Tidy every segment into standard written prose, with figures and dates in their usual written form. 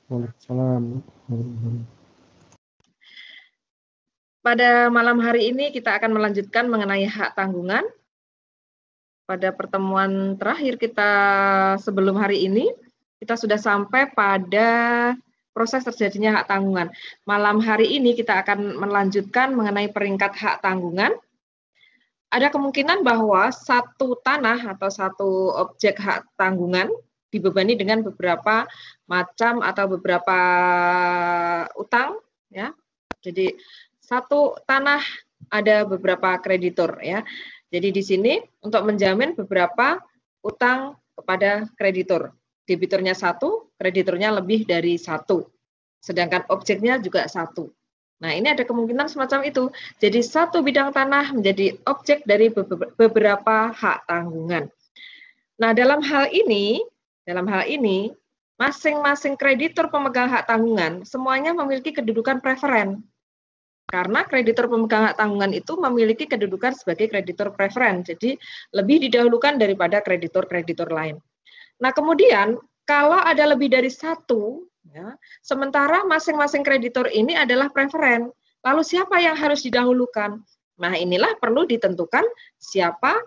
Waalaikumsalam. Pada malam hari ini kita akan melanjutkan mengenai hak tanggungan. Pada pertemuan terakhir kita sebelum hari ini, kita sudah sampai pada proses terjadinya hak tanggungan. Malam hari ini kita akan melanjutkan mengenai peringkat hak tanggungan. Ada kemungkinan bahwa satu tanah atau satu objek hak tanggungan dibebani dengan beberapa macam atau beberapa utang, ya. Jadi satu tanah ada beberapa kreditur, ya. Jadi di sini untuk menjamin beberapa utang kepada kreditur. Debiturnya satu, krediturnya lebih dari satu. Sedangkan objeknya juga satu. Nah, ini ada kemungkinan semacam itu. Jadi satu bidang tanah menjadi objek dari beberapa hak tanggungan. Nah, dalam hal ini, masing-masing kreditur pemegang hak tanggungan semuanya memiliki kedudukan preferen. Karena kreditur pemegang hak tanggungan itu memiliki kedudukan sebagai kreditur preferen, jadi lebih didahulukan daripada kreditur-kreditur lain. Nah, kemudian kalau ada lebih dari satu, ya, sementara masing-masing kreditur ini adalah preferen, lalu siapa yang harus didahulukan? Nah, inilah perlu ditentukan siapa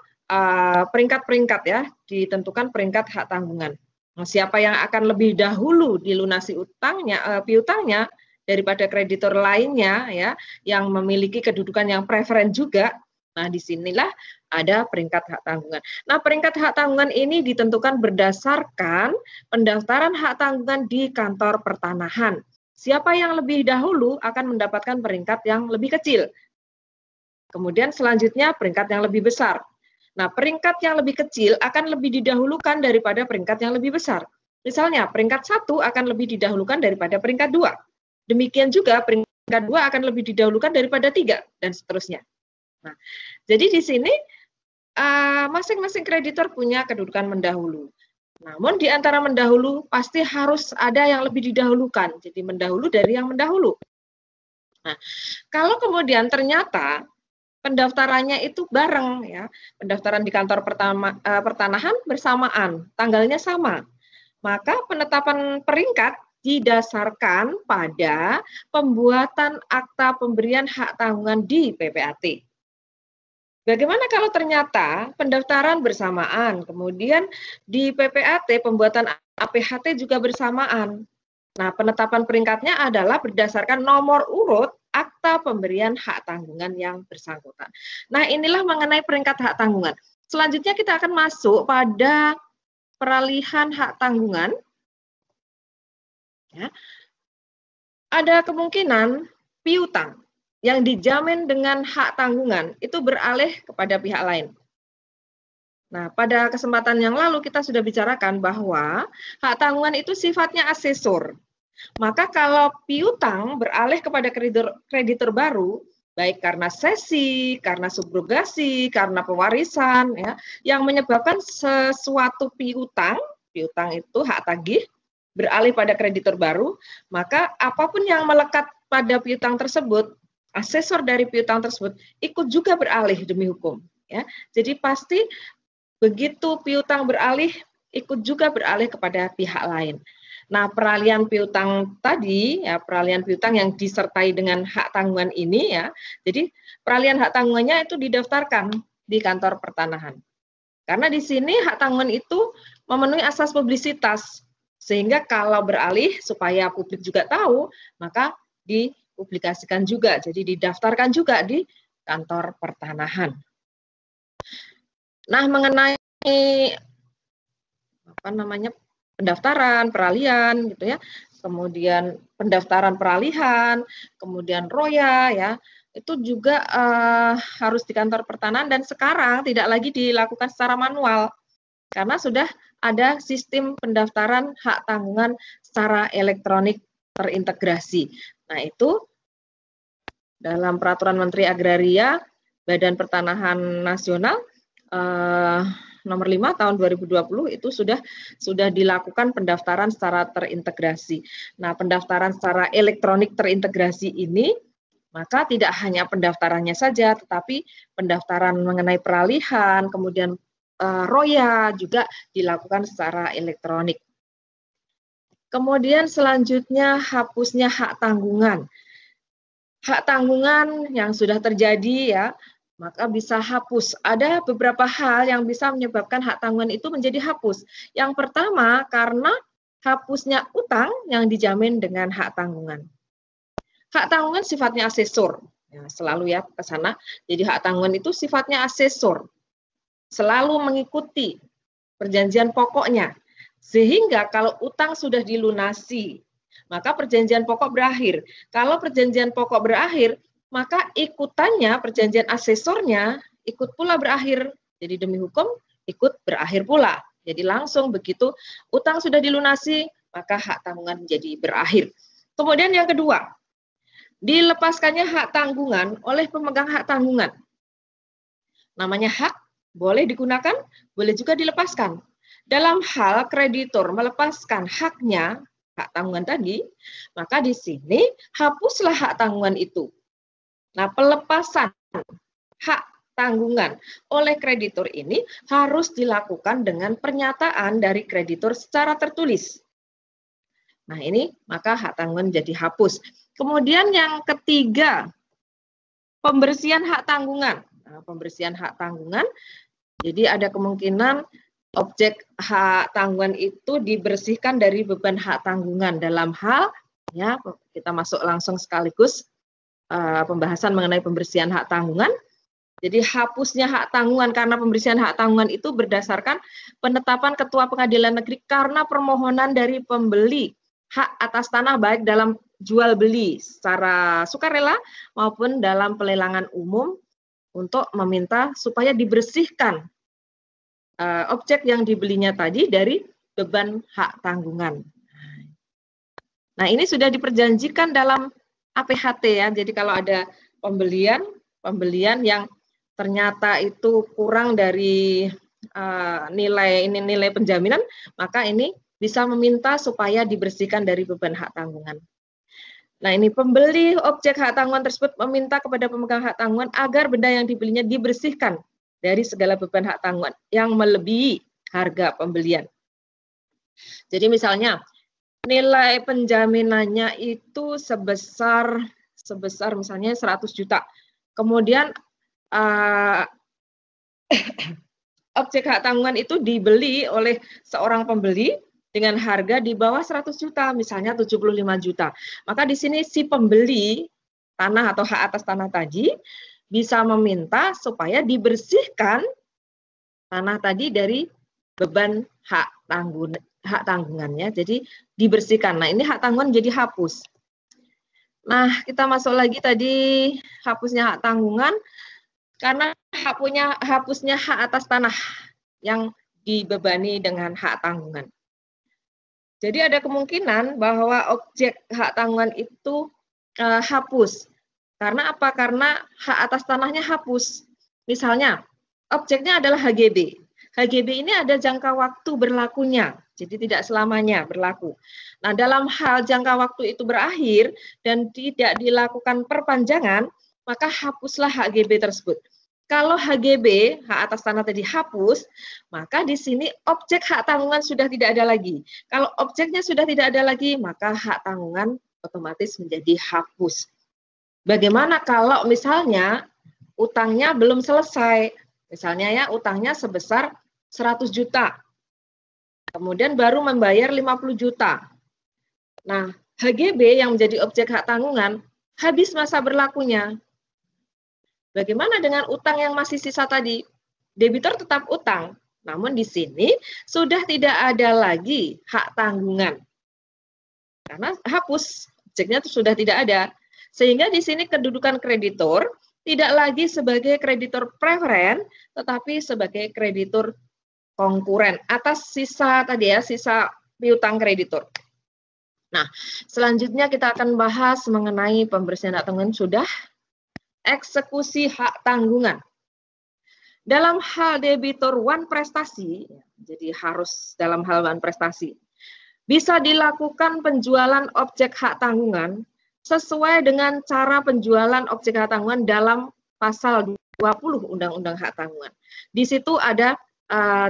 peringkat-peringkat, ya, ditentukan peringkat hak tanggungan. Nah, siapa yang akan lebih dahulu dilunasi utangnya, piutangnya, daripada kreditur lainnya, ya, yang memiliki kedudukan yang preferen juga. Nah, disinilah ada peringkat hak tanggungan. Nah, peringkat hak tanggungan ini ditentukan berdasarkan pendaftaran hak tanggungan di kantor pertanahan. Siapa yang lebih dahulu akan mendapatkan peringkat yang lebih kecil. Kemudian selanjutnya peringkat yang lebih besar. Nah, peringkat yang lebih kecil akan lebih didahulukan daripada peringkat yang lebih besar. Misalnya, peringkat 1 akan lebih didahulukan daripada peringkat 2. Demikian juga peringkat 2 akan lebih didahulukan daripada 3, dan seterusnya. Nah, jadi di sini masing-masing kreditur punya kedudukan mendahulu. Namun di antara mendahulu pasti harus ada yang lebih didahulukan. Jadi mendahulu dari yang mendahulu. Nah, kalau kemudian ternyata pendaftarannya itu bareng, ya, pendaftaran di kantor pertanahan bersamaan, tanggalnya sama, maka penetapan peringkat didasarkan pada pembuatan akta pemberian hak tanggungan di PPAT. Bagaimana kalau ternyata pendaftaran bersamaan, kemudian di PPAT pembuatan APHT juga bersamaan. Nah, penetapan peringkatnya adalah berdasarkan nomor urut akta pemberian hak tanggungan yang bersangkutan. Nah, inilah mengenai peringkat hak tanggungan. Selanjutnya kita akan masuk pada peralihan hak tanggungan. Ya. Ada kemungkinan piutang yang dijamin dengan hak tanggungan itu beralih kepada pihak lain. Nah, pada kesempatan yang lalu kita sudah bicarakan bahwa hak tanggungan itu sifatnya asesor. Maka kalau piutang beralih kepada kreditur baru, baik karena sesi, karena subrogasi, karena pewarisan, ya, yang menyebabkan sesuatu piutang itu hak tagih, beralih pada kreditur baru, maka apapun yang melekat pada piutang tersebut, asesor dari piutang tersebut ikut juga beralih demi hukum. Ya. Jadi pasti begitu piutang beralih, ikut juga beralih kepada pihak lain. Nah, peralihan piutang tadi, ya, peralihan piutang yang disertai dengan hak tanggungan ini, ya, jadi peralihan hak tanggungannya itu didaftarkan di kantor pertanahan. Karena di sini hak tanggungan itu memenuhi asas publisitas, sehingga kalau beralih supaya publik juga tahu, maka dipublikasikan juga, jadi didaftarkan juga di kantor pertanahan. Nah, mengenai pendaftaran, peralihan, gitu ya, kemudian pendaftaran peralihan, kemudian roya, ya, itu juga harus di kantor pertanahan dan sekarang tidak lagi dilakukan secara manual karena sudah ada sistem pendaftaran hak tanggungan secara elektronik terintegrasi. Nah, itu dalam Peraturan Menteri Agraria Badan Pertanahan Nasional nomor 5 tahun 2020 itu sudah dilakukan pendaftaran secara terintegrasi. Nah, pendaftaran secara elektronik terintegrasi ini maka tidak hanya pendaftarannya saja, tetapi pendaftaran mengenai peralihan, kemudian roya juga dilakukan secara elektronik. Kemudian selanjutnya hapusnya hak tanggungan. Hak tanggungan yang sudah terjadi ya, maka bisa hapus. Ada beberapa hal yang bisa menyebabkan hak tanggungan itu menjadi hapus. Yang pertama, karena hapusnya utang yang dijamin dengan hak tanggungan. Hak tanggungan sifatnya asesor. Ya, selalu ya ke sana. Jadi hak tanggungan itu sifatnya asesor. Selalu mengikuti perjanjian pokoknya. Sehingga kalau utang sudah dilunasi, maka perjanjian pokok berakhir. Kalau perjanjian pokok berakhir, maka ikutannya, perjanjian asesornya, ikut pula berakhir. Jadi demi hukum, ikut berakhir pula. Jadi langsung begitu utang sudah dilunasi, maka hak tanggungan menjadi berakhir. Kemudian yang kedua, dilepaskannya hak tanggungan oleh pemegang hak tanggungan. Namanya hak, boleh digunakan, boleh juga dilepaskan. Dalam hal kreditor melepaskan haknya, hak tanggungan tadi, maka di sini hapuslah hak tanggungan itu. Nah, pelepasan hak tanggungan oleh kreditor ini harus dilakukan dengan pernyataan dari kreditor secara tertulis. Nah, ini maka hak tanggungan jadi hapus. Kemudian yang ketiga, pembersihan hak tanggungan. Nah, pembersihan hak tanggungan, jadi ada kemungkinan objek hak tanggungan itu dibersihkan dari beban hak tanggungan dalam hal, ya kita masuk langsung sekaligus pembahasan mengenai pembersihan hak tanggungan. Jadi hapusnya hak tanggungan karena pembersihan hak tanggungan itu berdasarkan penetapan Ketua Pengadilan Negeri karena permohonan dari pembeli hak atas tanah baik dalam jual beli secara sukarela maupun dalam pelelangan umum untuk meminta supaya dibersihkan objek yang dibelinya tadi dari beban hak tanggungan. Nah, ini sudah diperjanjikan dalam APHT ya. Jadi kalau ada pembelian yang ternyata itu kurang dari nilai penjaminan, maka ini bisa meminta supaya dibersihkan dari beban hak tanggungan. Nah, ini pembeli objek hak tanggungan tersebut meminta kepada pemegang hak tanggungan agar benda yang dibelinya dibersihkan dari segala beban hak tanggungan yang melebihi harga pembelian. Jadi misalnya nilai penjaminannya itu sebesar misalnya 100 juta. Kemudian objek hak tanggungan itu dibeli oleh seorang pembeli dengan harga di bawah 100 juta, misalnya 75 juta. Maka di sini si pembeli tanah atau hak atas tanah tadi bisa meminta supaya dibersihkan tanah tadi dari beban hak tanggungannya, jadi dibersihkan. Nah, ini hak tanggungan jadi hapus. Nah, kita masuk lagi tadi hapusnya hak tanggungan karena hapusnya hak atas tanah yang dibebani dengan hak tanggungan. Jadi ada kemungkinan bahwa objek hak tanggungan itu hapus. Karena apa? Karena hak atas tanahnya hapus. Misalnya, objeknya adalah HGB. HGB ini ada jangka waktu berlakunya, jadi tidak selamanya berlaku. Nah, dalam hal jangka waktu itu berakhir dan tidak dilakukan perpanjangan, maka hapuslah HGB tersebut. Kalau HGB, hak atas tanah tadi hapus, maka di sini objek hak tanggungan sudah tidak ada lagi. Kalau objeknya sudah tidak ada lagi, maka hak tanggungan otomatis menjadi hapus. Bagaimana kalau misalnya utangnya belum selesai? Misalnya ya utangnya sebesar 100 juta. Kemudian baru membayar 50 juta. Nah, HGB yang menjadi objek hak tanggungan habis masa berlakunya. Bagaimana dengan utang yang masih sisa tadi? Debitur tetap utang, namun di sini sudah tidak ada lagi hak tanggungan. Karena hapus, objeknya itu sudah tidak ada. Sehingga di sini kedudukan kreditor tidak lagi sebagai kreditor preferen, tetapi sebagai kreditor konkuren atas sisa tadi ya, sisa piutang kreditor. Nah, selanjutnya kita akan bahas mengenai pembersihan hak tanggungan sudah, eksekusi hak tanggungan. Dalam hal debitor one prestasi, jadi harus dalam hal one prestasi, bisa dilakukan penjualan objek hak tanggungan sesuai dengan cara penjualan objek hak tanggungan dalam pasal 20 Undang-Undang Hak Tanggungan. Di situ ada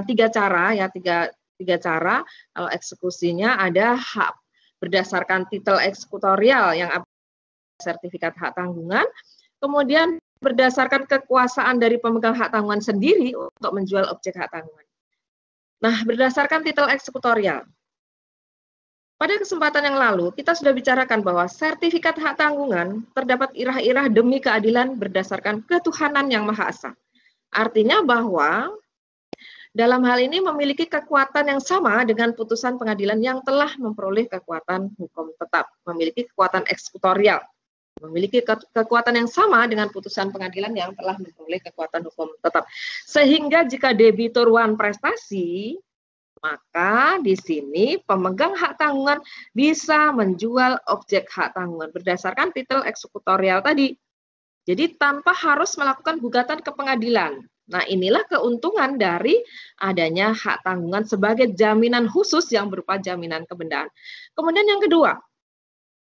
tiga cara ya, tiga cara. Kalau eksekusinya ada hak berdasarkan titel eksekutorial yang sertifikat hak tanggungan, kemudian berdasarkan kekuasaan dari pemegang hak tanggungan sendiri untuk menjual objek hak tanggungan. Nah, berdasarkan titel eksekutorial. Pada kesempatan yang lalu, kita sudah bicarakan bahwa sertifikat hak tanggungan terdapat irah-irah demi keadilan berdasarkan ketuhanan yang Maha Esa. Artinya bahwa dalam hal ini memiliki kekuatan yang sama dengan putusan pengadilan yang telah memperoleh kekuatan hukum tetap, memiliki kekuatan eksekutorial, memiliki kekuatan yang sama dengan putusan pengadilan yang telah memperoleh kekuatan hukum tetap. Sehingga jika debitur wan prestasi, maka di sini pemegang hak tanggungan bisa menjual objek hak tanggungan berdasarkan titel eksekutorial tadi. Jadi tanpa harus melakukan gugatan ke pengadilan. Nah, inilah keuntungan dari adanya hak tanggungan sebagai jaminan khusus yang berupa jaminan kebendaan. Kemudian yang kedua,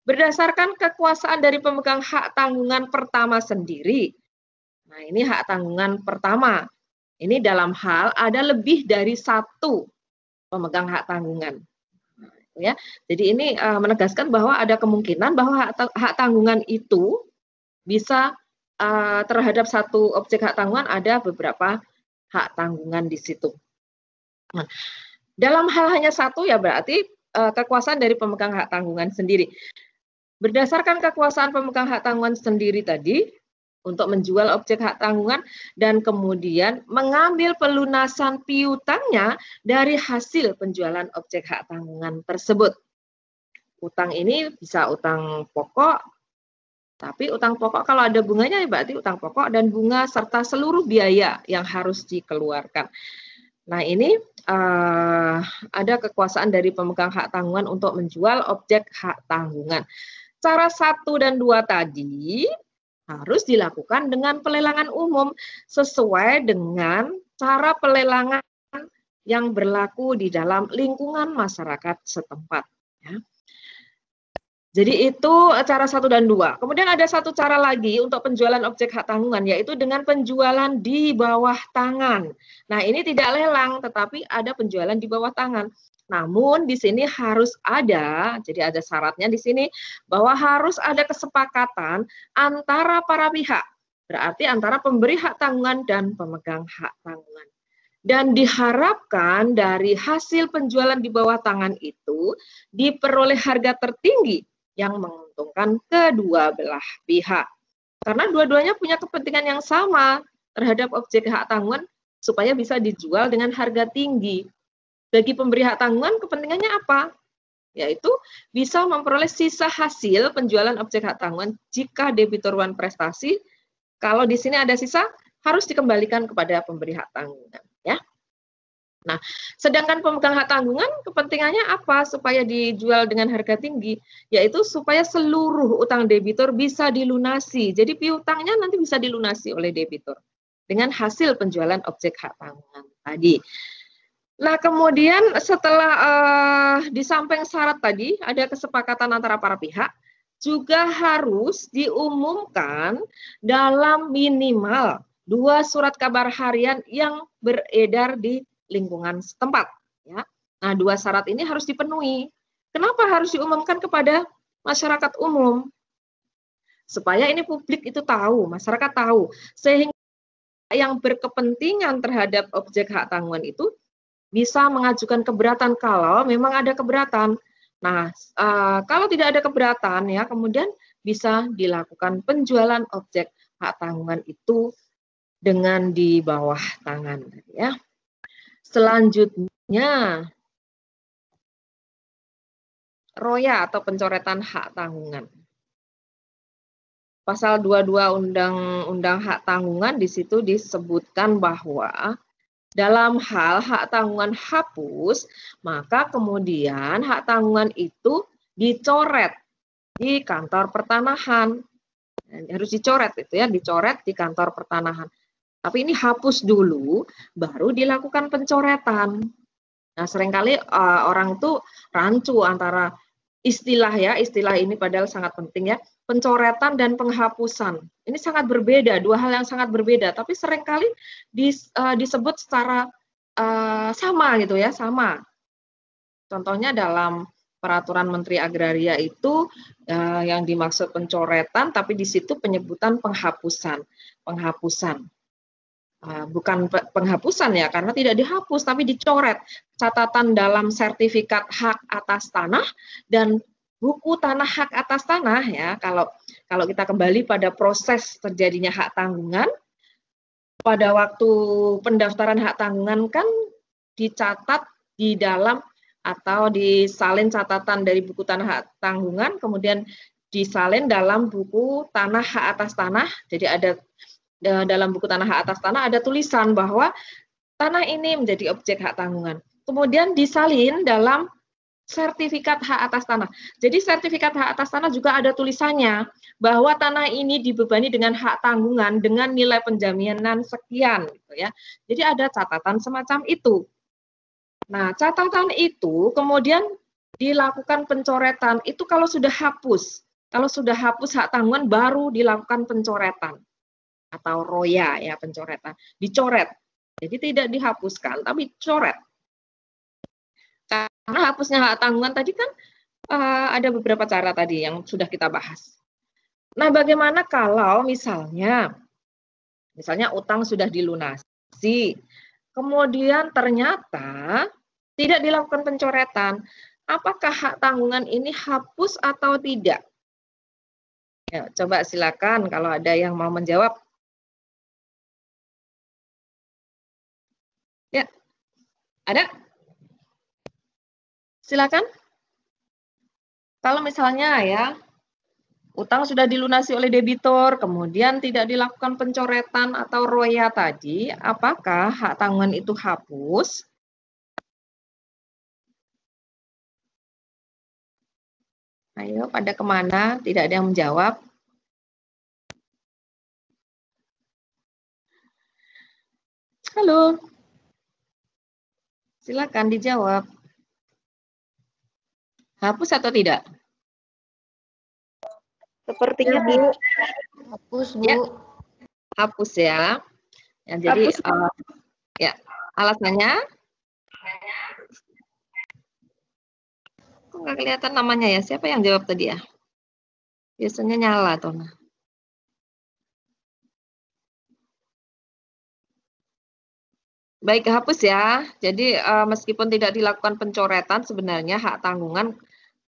berdasarkan kekuasaan dari pemegang hak tanggungan pertama sendiri. Nah, ini hak tanggungan pertama. Ini dalam hal ada lebih dari satu pemegang hak tanggungan. Ya, jadi ini menegaskan bahwa ada kemungkinan bahwa hak tanggungan itu bisa terhadap satu objek hak tanggungan ada beberapa hak tanggungan di situ. Nah, dalam hal hanya satu ya berarti kekuasaan dari pemegang hak tanggungan sendiri. Berdasarkan kekuasaan pemegang hak tanggungan sendiri tadi, untuk menjual objek hak tanggungan dan kemudian mengambil pelunasan piutangnya dari hasil penjualan objek hak tanggungan tersebut. Utang ini bisa utang pokok, tapi utang pokok kalau ada bunganya berarti utang pokok dan bunga serta seluruh biaya yang harus dikeluarkan. Nah, ini ada kekuasaan dari pemegang hak tanggungan untuk menjual objek hak tanggungan. Cara 1 dan 2 tadi harus dilakukan dengan pelelangan umum sesuai dengan cara pelelangan yang berlaku di dalam lingkungan masyarakat setempat. Ya. Jadi itu cara 1 dan 2. Kemudian ada satu cara lagi untuk penjualan objek hak tanggungan, yaitu dengan penjualan di bawah tangan. Nah, ini tidak lelang, tetapi ada penjualan di bawah tangan. Namun di sini harus ada, jadi ada syaratnya di sini bahwa harus ada kesepakatan antara para pihak. Berarti antara pemberi hak tanggungan dan pemegang hak tanggungan. Dan diharapkan dari hasil penjualan di bawah tangan itu diperoleh harga tertinggi yang menguntungkan kedua belah pihak. Karena dua-duanya punya kepentingan yang sama terhadap objek hak tanggungan supaya bisa dijual dengan harga tinggi. Bagi pemberi hak tanggungan kepentingannya apa? Yaitu bisa memperoleh sisa hasil penjualan objek hak tanggungan jika debitur wan prestasi. Kalau di sini ada sisa harus dikembalikan kepada pemberi hak tanggungan, ya. Nah, sedangkan pemegang hak tanggungan kepentingannya apa supaya dijual dengan harga tinggi? Yaitu supaya seluruh utang debitur bisa dilunasi. Jadi piutangnya nanti bisa dilunasi oleh debitur dengan hasil penjualan objek hak tanggungan tadi. Nah, kemudian setelah di samping syarat tadi ada kesepakatan antara para pihak, juga harus diumumkan dalam minimal 2 surat kabar harian yang beredar di lingkungan setempat. Ya. Nah, 2 syarat ini harus dipenuhi. Kenapa harus diumumkan kepada masyarakat umum? Supaya ini publik itu tahu, masyarakat tahu, sehingga yang berkepentingan terhadap objek hak tanggungan itu bisa mengajukan keberatan kalau memang ada keberatan. Nah, kalau tidak ada keberatan ya, kemudian bisa dilakukan penjualan objek hak tanggungan itu dengan di bawah tangan ya. Selanjutnya roya atau pencoretan hak tanggungan. Pasal 22 Undang-Undang Hak Tanggungan di situ disebutkan bahwa dalam hal hak tanggungan hapus, maka kemudian hak tanggungan itu dicoret di kantor pertanahan. Harus dicoret itu ya, dicoret di kantor pertanahan. Tapi ini hapus dulu, baru dilakukan pencoretan. Nah, seringkali orang tuh rancu antara istilah ya, istilah ini padahal sangat penting ya, pencoretan dan penghapusan. Ini sangat berbeda, 2 hal yang sangat berbeda, tapi seringkali disebut secara sama gitu ya, sama. Contohnya dalam peraturan Menteri Agraria itu yang dimaksud pencoretan, tapi di situ penyebutan penghapusan. Bukan penghapusan ya, karena tidak dihapus, tapi dicoret. Catatan dalam sertifikat hak atas tanah dan buku tanah hak atas tanah ya. Kalau kita kembali pada proses terjadinya hak tanggungan, pada waktu pendaftaran hak tanggungan kan dicatat di dalam atau disalin catatan dari buku tanah hak tanggungan, kemudian disalin dalam buku tanah hak atas tanah. Jadi ada dalam buku tanah hak atas tanah ada tulisan bahwa tanah ini menjadi objek hak tanggungan. Kemudian disalin dalam sertifikat hak atas tanah. Jadi sertifikat hak atas tanah juga ada tulisannya bahwa tanah ini dibebani dengan hak tanggungan dengan nilai penjaminan sekian gitu ya. Jadi ada catatan semacam itu. Nah, catatan itu kemudian dilakukan pencoretan. Itu kalau sudah hapus. Kalau sudah hapus hak tanggungan baru dilakukan pencoretan atau roya ya, pencoretan. Dicoret. Jadi tidak dihapuskan tapi coret. Karena hapusnya hak tanggungan tadi kan ada beberapa cara tadi yang sudah kita bahas. Nah, bagaimana kalau misalnya utang sudah dilunasi, kemudian ternyata tidak dilakukan pencoretan, apakah hak tanggungan ini hapus atau tidak? Ya, coba silakan kalau ada yang mau menjawab. Ya, ada? Silakan. Kalau misalnya ya, utang sudah dilunasi oleh debitur, kemudian tidak dilakukan pencoretan atau roya tadi, apakah hak tanggungan itu hapus? Ayo, pada kemana? Tidak ada yang menjawab. Halo. Silakan dijawab. Hapus atau tidak? Sepertinya tidak. Hapus, Bu. Ya, hapus ya. Ya jadi ya, alasannya? Kok nggak kelihatan namanya ya? Siapa yang jawab tadi ya? Biasanya nyala tuh. Baik, hapus ya. Jadi meskipun tidak dilakukan pencoretan, sebenarnya hak tanggungan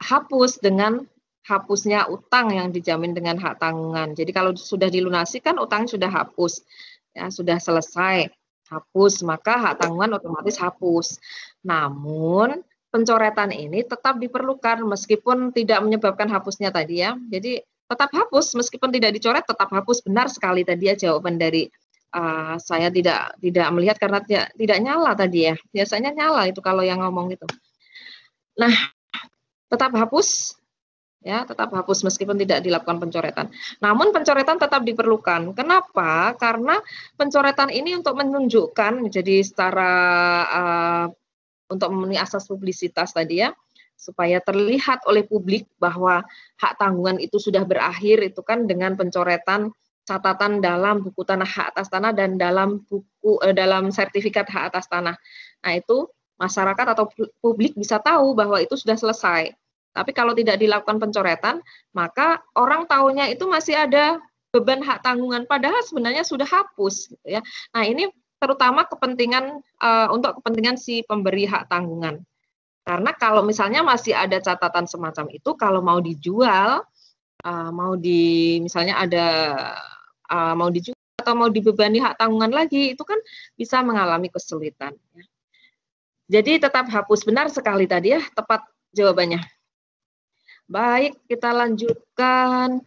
hapus dengan hapusnya utang yang dijamin dengan hak tanggungan. Jadi kalau sudah dilunasi kan utang sudah hapus, ya sudah selesai hapus, maka hak tanggungan otomatis hapus. Namun pencoretan ini tetap diperlukan meskipun tidak menyebabkan hapusnya tadi ya. Jadi tetap hapus meskipun tidak dicoret, tetap hapus. Benar sekali tadi ya jawaban dari saya tidak melihat karena tidak nyala tadi ya. Biasanya nyala itu kalau yang ngomong itu. Nah, tetap hapus ya, tetap hapus meskipun tidak dilakukan pencoretan. Namun pencoretan tetap diperlukan. Kenapa? Karena pencoretan ini untuk menunjukkan jadi secara untuk memenuhi asas publisitas tadi ya, supaya terlihat oleh publik bahwa hak tanggungan itu sudah berakhir itu kan dengan pencoretan catatan dalam buku tanah hak atas tanah dan dalam dalam sertifikat hak atas tanah. Nah, itu masyarakat atau publik bisa tahu bahwa itu sudah selesai. Tapi kalau tidak dilakukan pencoretan, maka orang tahunya itu masih ada beban hak tanggungan padahal sebenarnya sudah hapus gitu ya. Nah, ini terutama kepentingan untuk kepentingan si pemberi hak tanggungan. Karena kalau misalnya masih ada catatan semacam itu, kalau mau dijual, misalnya ada mau dijual atau mau dibebani hak tanggungan lagi, itu kan bisa mengalami kesulitan. Jadi tetap hapus, benar sekali tadi ya, tepat jawabannya. Baik, kita lanjutkan.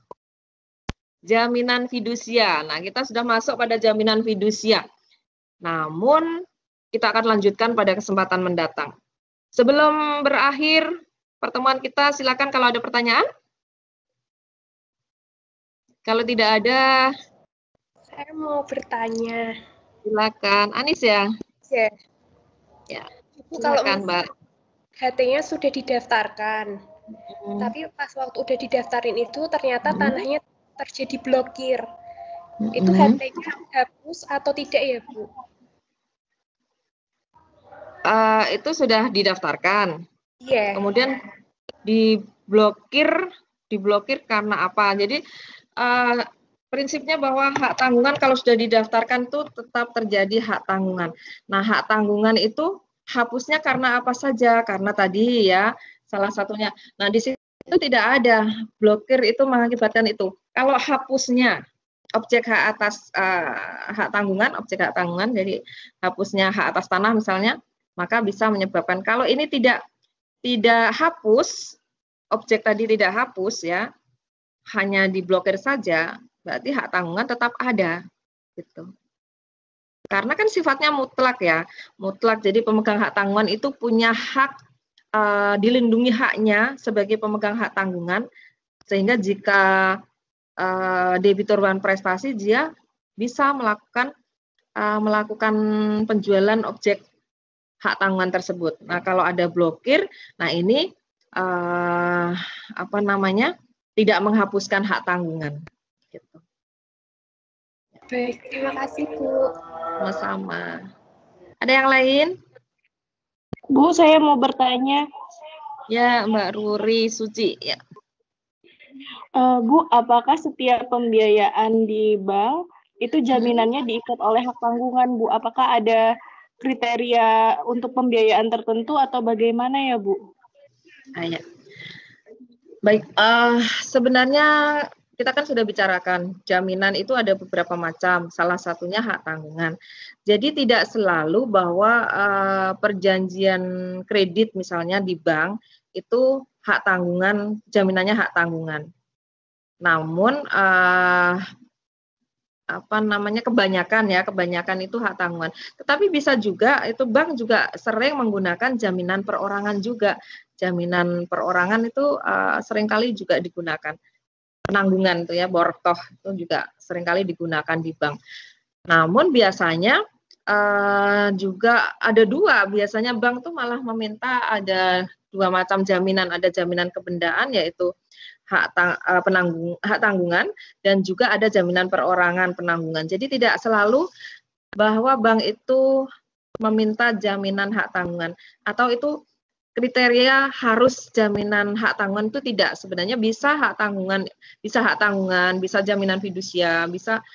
Jaminan fidusia. Nah, kita sudah masuk pada jaminan fidusia. Namun, kita akan lanjutkan pada kesempatan mendatang. Sebelum berakhir pertemuan kita, silakan kalau ada pertanyaan. Kalau tidak ada, saya mau bertanya. Silakan, Anis ya. Ya. Ya. Silakan, Mbak. HT-nya sudah didaftarkan, tapi pas waktu udah didaftarin itu ternyata tanahnya terjadi blokir. Itu HT-nya hapus atau tidak ya, Bu? Itu sudah didaftarkan. Iya. Kemudian diblokir karena apa? Jadi prinsipnya bahwa hak tanggungan kalau sudah didaftarkan itu tetap terjadi hak tanggungan. Nah, hak tanggungan itu hapusnya karena apa saja? Karena tadi ya salah satunya. Nah, di situ tidak ada blokir itu mengakibatkan itu. Kalau hapusnya objek hak atas hak tanggungan, objek hak tanggungan, jadi hapusnya hak atas tanah misalnya, maka bisa menyebabkan. Kalau ini tidak hapus, objek tadi tidak hapus ya, hanya diblokir saja, berarti hak tanggungan tetap ada, gitu. Karena kan sifatnya mutlak ya, mutlak. Jadi pemegang hak tanggungan itu punya hak dilindungi haknya sebagai pemegang hak tanggungan, sehingga jika debitur bukan prestasi, dia bisa melakukan penjualan objek hak tanggungan tersebut. Nah, kalau ada blokir, nah ini tidak menghapuskan hak tanggungan. Gitu. Baik, terima kasih Bu. Sama-sama. Ada yang lain? Bu, saya mau bertanya. Ya, Mbak Ruri Suci. Ya. Bu, apakah setiap pembiayaan di bank itu jaminannya diikat oleh hak tanggungan, Bu? Apakah ada kriteria untuk pembiayaan tertentu atau bagaimana ya, Bu? Ya. Baik, sebenarnya kita kan sudah bicarakan jaminan itu ada beberapa macam, salah satunya hak tanggungan. Jadi tidak selalu bahwa perjanjian kredit misalnya di bank itu hak tanggungan, jaminannya hak tanggungan. Namun kebanyakan itu hak tanggungan. Tetapi bisa juga itu bank juga sering menggunakan jaminan perorangan juga. Jaminan perorangan itu seringkali juga digunakan. Penanggungan itu ya, bortoh itu juga seringkali digunakan di bank. Namun biasanya juga ada dua. Biasanya bank tuh malah meminta ada dua macam jaminan. Ada jaminan kebendaan yaitu hak tanggungan dan juga ada jaminan perorangan penanggungan. Jadi tidak selalu bahwa bank itu meminta jaminan hak tanggungan atau itu kriteria harus jaminan hak tanggungan itu tidak. Sebenarnya bisa hak tanggungan, bisa jaminan fidusia, bisa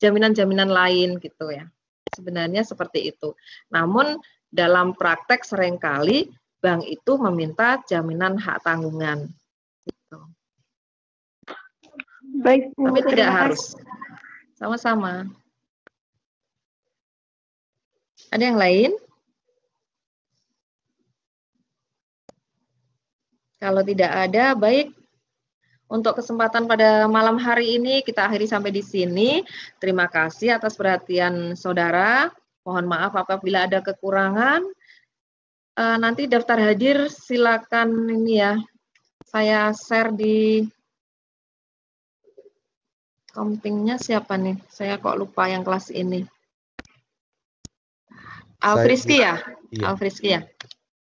jaminan-jaminan lain gitu ya. Sebenarnya seperti itu. Namun dalam praktek seringkali bank itu meminta jaminan hak tanggungan. Gitu. Baik, Bu. Tapi tidak harus. Sama-sama. Ada yang lain? Kalau tidak ada, baik. Untuk kesempatan pada malam hari ini kita akhiri sampai di sini. Terima kasih atas perhatian saudara. Mohon maaf apabila ada kekurangan. Nanti daftar hadir silakan ini ya. Saya share di Komtingnya siapa nih? Saya kok lupa yang kelas ini. Alfriski ya? Iya. Alfriski ya?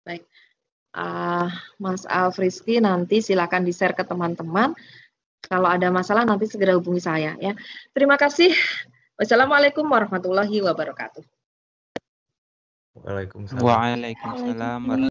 Baik. Mas Alfriski nanti silakan di-share ke teman-teman. Kalau ada masalah nanti segera hubungi saya ya. Terima kasih. Wassalamualaikum warahmatullahi wabarakatuh. Waalaikumsalam.